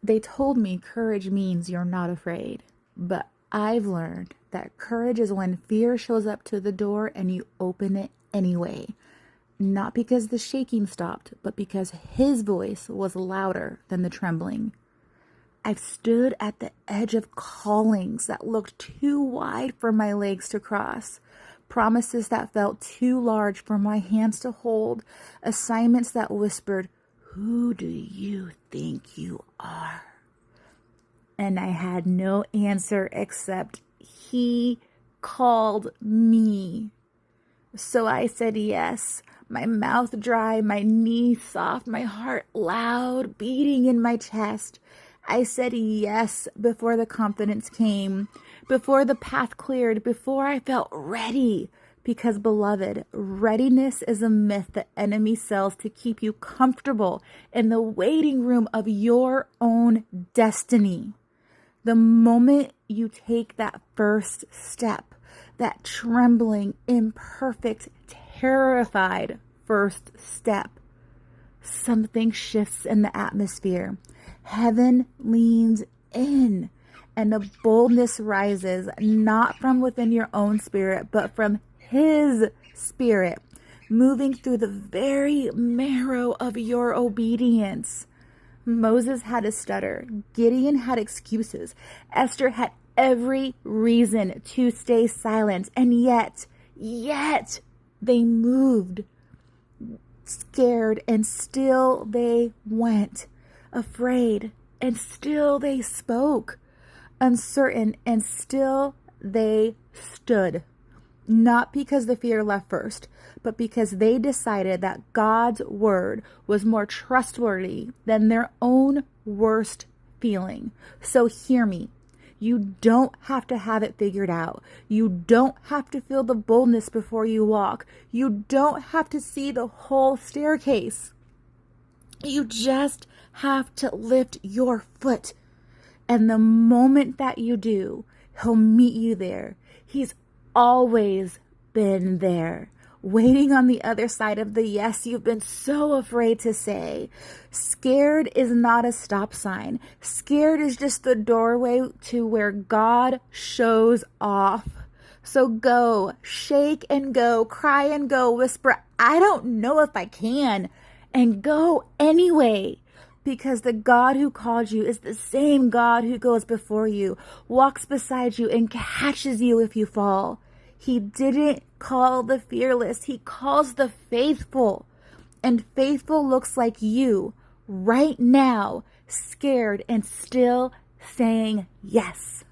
They told me courage means you're not afraid, but I've learned that courage is when fear shows up to the door and you open it anyway. Not because the shaking stopped, but because his voice was louder than the trembling. I've stood at the edge of callings that looked too wide for my legs to cross, promises that felt too large for my hands to hold, assignments that whispered, "Who do you think you are?" And I had no answer except he called me. So I said yes, my mouth dry, my knees soft, my heart loud, beating in my chest. I said yes before the confidence came, before the path cleared, before I felt ready. Because, beloved, readiness is a myth the enemy sells to keep you comfortable in the waiting room of your own destiny. The moment you take that first step, that trembling, imperfect, terrified first step, something shifts in the atmosphere. Heaven leans in, and the boldness rises, not from within your own spirit, but from his spirit, moving through the very marrow of your obedience. Moses had a stutter. Gideon had excuses. Esther had every reason to stay silent. And yet they moved, scared, and still they went, afraid, and still they spoke, uncertain, and still they stood. Not because the fear left first, but because they decided that God's word was more trustworthy than their own worst feeling. So hear me. You don't have to have it figured out. You don't have to feel the boldness before you walk. You don't have to see the whole staircase. You just have to lift your foot. And the moment that you do, he'll meet you there. He's always been there, waiting on the other side of the yes you've been so afraid to say. Scared is not a stop sign. Scared is just the doorway to where God shows off. So go, shake and go, cry and go, whisper, "I don't know if I can," and go anyway. Because the God who called you is the same God who goes before you, walks beside you, and catches you if you fall. He didn't call the fearless. He calls the faithful. And faithful looks like you right now, scared and still saying yes.